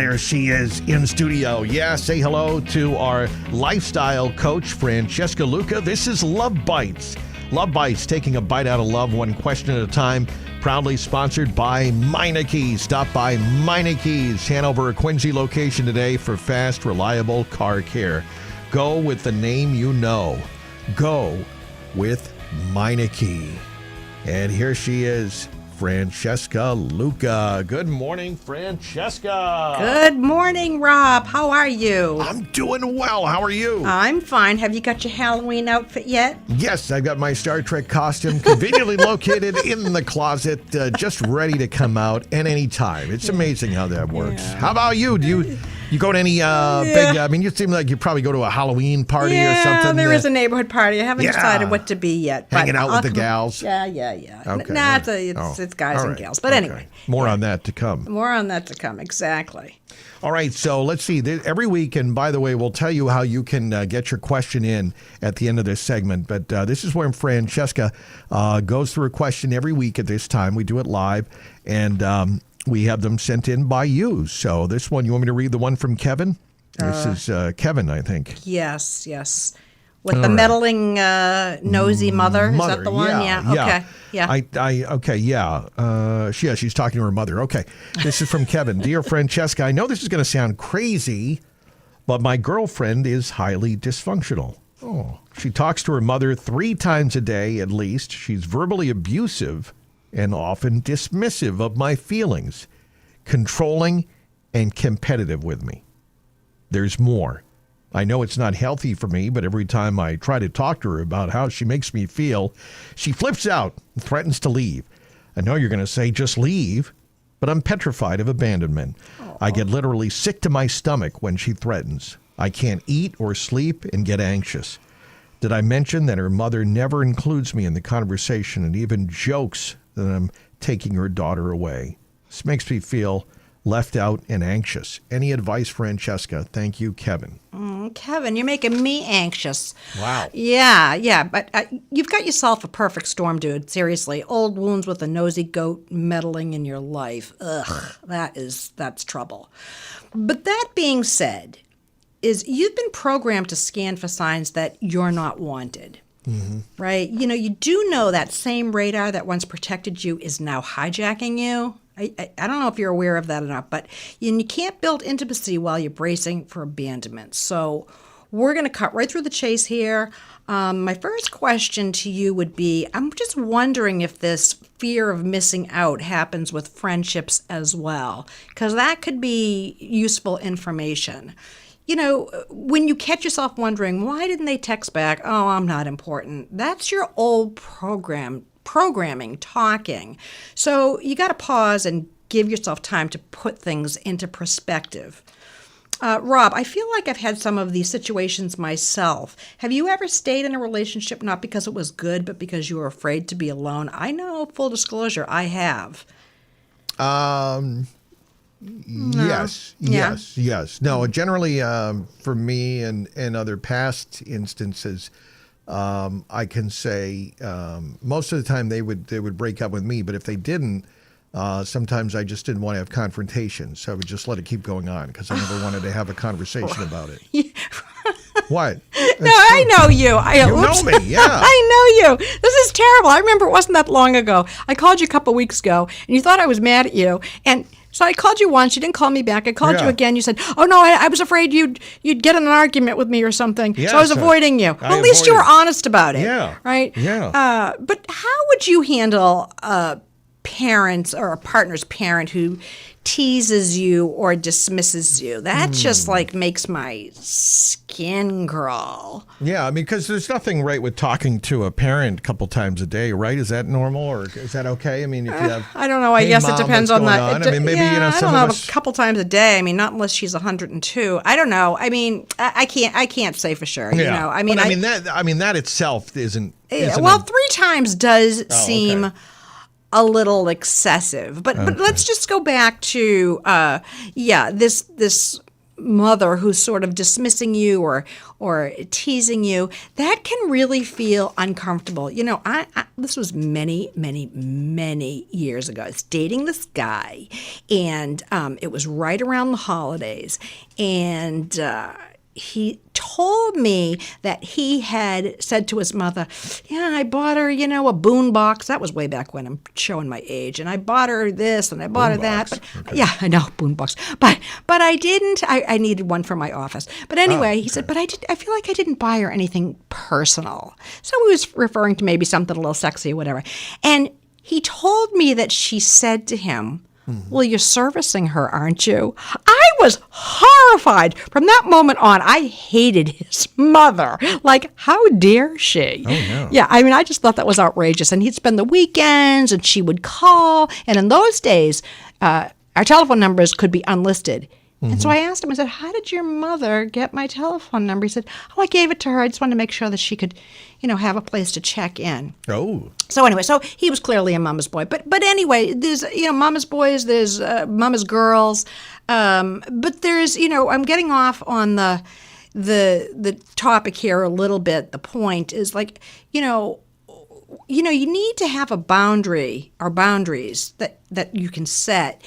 There she is in studio. Yeah, say hello to our lifestyle coach, Francesca Luca. This is Love Bites. Love Bites, taking a bite out of love one question at a time. Proudly sponsored by Meineke. Stop by Meineke's Hanover Quincy location today for fast, reliable car care. Go with the name you know. Go with Meineke. And here she is, Francesca Luca. Good morning, Francesca. Good morning, Rob. How are you? I'm doing well. How are you? I'm fine. Have you got your Halloween outfit yet? Yes, I've got my Star Trek costume conveniently located in the closet, just ready to come out at any time. It's amazing how that works. Yeah. How about you? Do you go to any big, I mean, you seem like you probably go to a Halloween party or something. Yeah, there is a neighborhood party. I haven't decided what to be yet. Hanging out with the gals? Yeah. Okay. Nah, it's guys and gals. But anyway. More on that to come. More on that to come, exactly. All right, so let's see. Every week, and by the way, we'll tell you how you can get your question in at the end of this segment. But this is where Francesca goes through a question every week at this time. We do it live, and we have them sent in by you. So this one, you want me to read the one from Kevin? This is Kevin, I think. Yes. With the meddling, nosy mother. Is that the one? Yeah. Okay. Yeah. She's talking to her mother. Okay. This is from Kevin. Dear Francesca, I know this is going to sound crazy, but my girlfriend is highly dysfunctional. Oh. She talks to her mother 3 times a day at least. She's verbally abusive and often dismissive of my feelings, controlling and competitive with me. There's more. I know it's not healthy for me, but every time I try to talk to her about how she makes me feel, she flips out and threatens to leave. I know you're going to say just leave, but I'm petrified of abandonment. Aww. I get literally sick to my stomach when she threatens. I can't eat or sleep and get anxious. Did I mention that her mother never includes me in the conversation and even jokes that I'm taking her daughter away? This makes me feel left out and anxious. Any advice, Francesca? Thank you, Kevin. Kevin, you're making me anxious. Wow. Yeah, but you've got yourself a perfect storm, dude. Seriously, old wounds with a nosy goat meddling in your life. Ugh, that's trouble. But that being said, you've been programmed to scan for signs that you're not wanted. Mm-hmm. Right? You know, you do know that same radar that once protected you is now hijacking you. I don't know if you're aware of that or not, but you can't build intimacy while you're bracing for abandonment. So we're going to cut right through the chase here. My first question to you would be, I'm just wondering if this fear of missing out happens with friendships as well, because that could be useful information. You know, when you catch yourself wondering, why didn't they text back? Oh, I'm not important. That's your old programming talking. So you got to pause and give yourself time to put things into perspective. Rob, I feel like I've had some of these situations myself. Have you ever stayed in a relationship not because it was good, but because you were afraid to be alone? I know, full disclosure, I have. Yes. No, generally for me and other past instances, I can say most of the time they would break up with me, but if they didn't, sometimes I just didn't want to have confrontation, so I would just let it keep going on because I never wanted to have a conversation about it. What? No, I know you. You know me, yeah. I know you. This is terrible. I remember it wasn't that long ago. I called you a couple weeks ago, and you thought I was mad at you, and so I called you once. You didn't call me back. I called you again. You said, "Oh no, I was afraid you'd get in an argument with me or something." Yes, so I was avoiding you. Well, at least you were honest about it. Yeah. Right. Yeah. But how would you handle parents or a partner's parent who teases you or dismisses you? That just like makes my skin crawl. Yeah, I mean, because there's nothing right with talking to a parent a couple times a day, right? Is that normal or is that okay? I mean, if you have, I don't know. I guess Mom, it depends on that. I mean, maybe I some don't of know, us a couple times a day. I mean, not unless she's 102. I don't know. I mean, I can't say for sure. Yeah. You know, I mean, but that itself isn't well, 3 times does seem. Okay. A little excessive, but let's just go back to this mother who's sort of dismissing you or teasing you, that can really feel uncomfortable. You know, I this was many, many, many years ago. I was dating this guy, and it was right around the holidays, and he told me that he had said to his mother, yeah, I bought her, you know, a boom box. That was way back when. I'm showing my age. And I bought her this and I bought her that. But, okay. yeah, I know, boom box. But I didn't. I needed one for my office. But anyway, he said, but I feel like I didn't buy her anything personal. So he was referring to maybe something a little sexy or whatever. And he told me that she said to him, well, you're servicing her, aren't you? I was horrified. From that moment on, I hated his mother. Like, how dare she? Oh, no. Yeah, I mean, I just thought that was outrageous. And he'd spend the weekends, and she would call. And in those days, our telephone numbers could be unlisted. And so I asked him, I said, how did your mother get my telephone number? He said, oh, I gave it to her. I just wanted to make sure that she could, you know, have a place to check in. Oh. So anyway, so he was clearly a mama's boy. But anyway, there's, you know, mama's boys, there's mama's girls. But there's, you know, I'm getting off on the topic here a little bit. The point is, like, you know, you need to have a boundary or boundaries that you can set.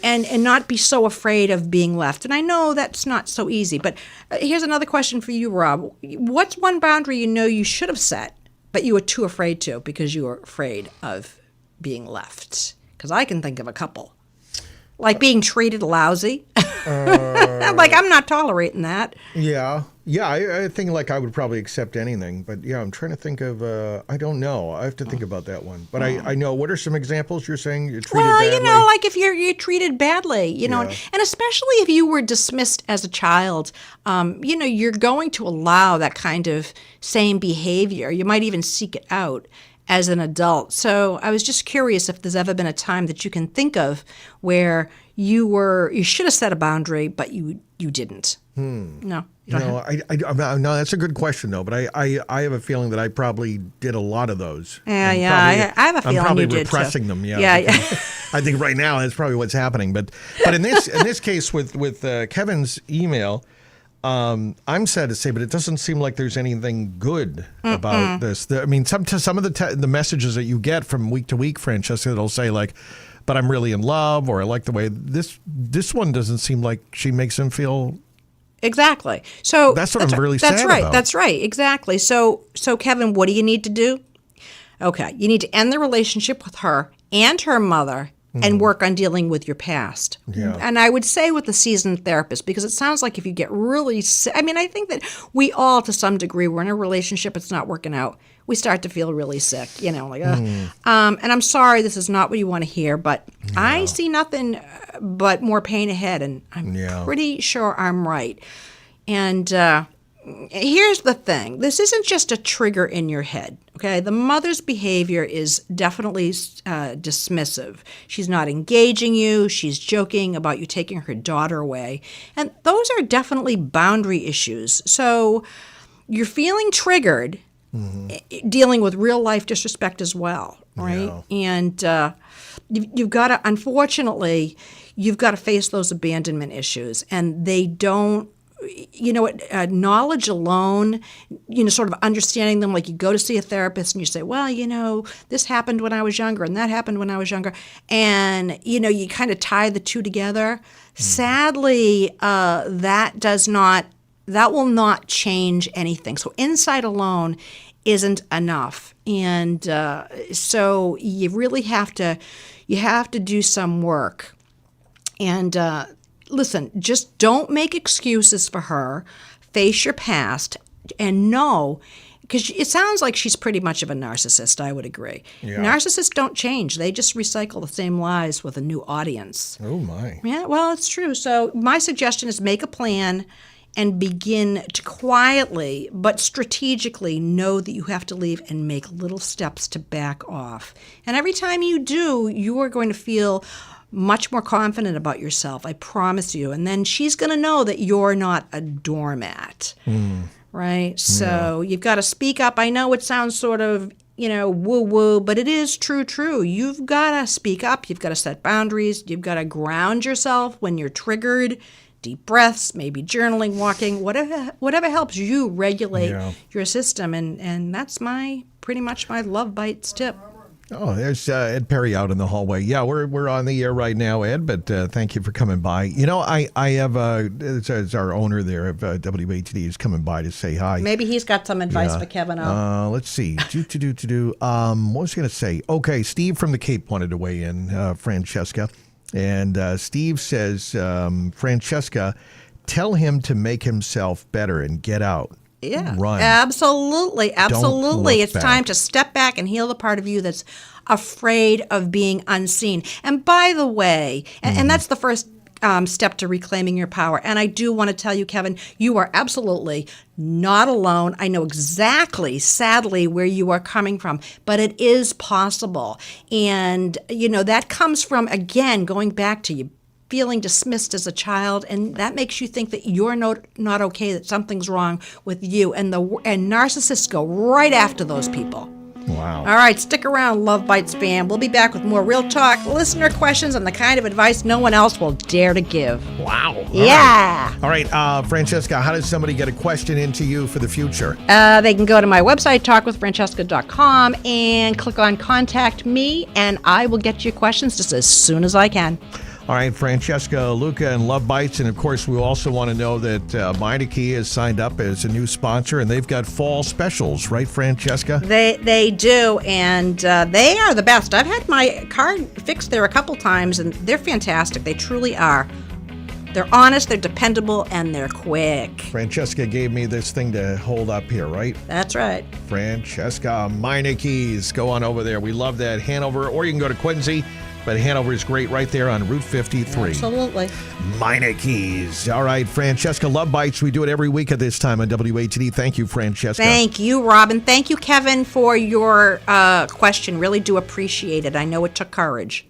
And not be so afraid of being left. And I know that's not so easy, but here's another question for you, Rob. What's one boundary you know you should have set, but you were too afraid to because you were afraid of being left? Because I can think of a couple. Like being treated lousy. Like, I'm not tolerating that. Yeah. Yeah, I think like I would probably accept anything. But yeah, I'm trying to think of, I don't know. I have to think about that one. But I know, what are some examples you're saying you're treated badly? Well, you know, like if you're treated badly, you know, Yeah. and especially if you were dismissed as a child, you know, you're going to allow that kind of same behavior. You might even seek it out as an adult. So I was just curious if there's ever been a time that you can think of where you should have set a boundary, but you didn't. No. You don't have- No, that's a good question though. But I have a feeling that I probably did a lot of those. Yeah, And yeah. I have a feeling I'm probably you did, too. repressing them. Yeah, Yeah, because yeah. I think right now that's probably what's happening. But in this case with Kevin's email, I'm sad to say, but it doesn't seem like there's anything good about this. I mean, some of the messages that you get from week to week, Francesca, that'll say like, "But I'm really in love," or "I like the way this one doesn't seem like she makes him feel." Exactly. So That's what I'm really sad That's right. about. That's right. Exactly. So Kevin, what do you need to do? Okay, you need to end the relationship with her and her mother and work on dealing with your past. Yeah. And I would say with a seasoned therapist, because it sounds like if you get really I mean, I think that we all, to some degree, we're in a relationship, it's not working out. We start to feel really sick, you know, like, and I'm sorry, this is not what you want to hear, but I see nothing but more pain ahead, and I'm pretty sure I'm right. And here's the thing. This isn't just a trigger in your head, okay? The mother's behavior is definitely dismissive. She's not engaging you. She's joking about you taking her daughter away. And those are definitely boundary issues. So you're feeling triggered, dealing with real life disrespect as well, right? Yeah. And you've got to, unfortunately, you've got to face those abandonment issues. And they don't, you know, knowledge alone, you know, sort of understanding them, like you go to see a therapist and you say, well, you know, this happened when I was younger and that happened when I was younger. And, you know, you kind of tie the two together. Sadly, that will not change anything. So insight alone isn't enough. And so you really have to do some work. And listen, just don't make excuses for her. Face your past and know, because it sounds like she's pretty much of a narcissist, I would agree. Yeah. Narcissists don't change. They just recycle the same lies with a new audience. Oh, my. Yeah, well, it's true. So my suggestion is make a plan and begin to quietly but strategically know that you have to leave and make little steps to back off. And every time you do, you are going to feel much more confident about yourself, I promise you. And then she's going to know that you're not a doormat, right? So you've got to speak up. I know it sounds sort of woo woo, but it is true. You've got to speak up. You've got to set boundaries. You've got to ground yourself when you're triggered. Deep breaths, maybe journaling, walking, whatever helps you regulate your system. And that's pretty much my Love Bites tip. Oh, there's Ed Perry out in the hallway. Yeah, we're on the air right now, Ed, but thank you for coming by. I have it's our owner there of WATD is coming by to say hi. Maybe he's got some advice for Kevin O. Let's see. What was I going to say? Okay, Steve from the Cape wanted to weigh in, Francesca. And Steve says, Francesca, tell him to make himself better and get out. Yeah, run. Absolutely. It's back. time to step back and heal the part of you that's afraid of being unseen. And by the way, and that's the first step to reclaiming your power. And I do want to tell you, Kevin, you are absolutely not alone. I know exactly, sadly, where you are coming from, but it is possible. And, that comes from, again, going back to you feeling dismissed as a child, and that makes you think that you're not okay, that something's wrong with you. And narcissists go right after those people. Wow. All right, stick around, Love Bites fam. We'll be back with more real talk, listener questions, and the kind of advice no one else will dare to give. Wow. Yeah. All right, Francesca, how does somebody get a question into you for the future? They can go to my website, talkwithfrancesca.com, and click on Contact Me, and I will get you questions just as soon as I can. All right, Francesca Luca and Love Bites. And, of course, we also want to know that Meineke has signed up as a new sponsor, and they've got fall specials, right, Francesca? They do, and they are the best. I've had my car fixed there a couple times, and they're fantastic. They truly are. They're honest, they're dependable, and they're quick. Francesca gave me this thing to hold up here, right? That's right. Francesca Meineke's. Go on over there. We love that. Hanover, or you can go to Quincy. But Hanover is great right there on Route 53. Absolutely. Meineke's. All right, Francesca, Love Bites. We do it every week at this time on WATD. Thank you, Francesca. Thank you, Robin. Thank you, Kevin, for your question. Really do appreciate it. I know it took courage.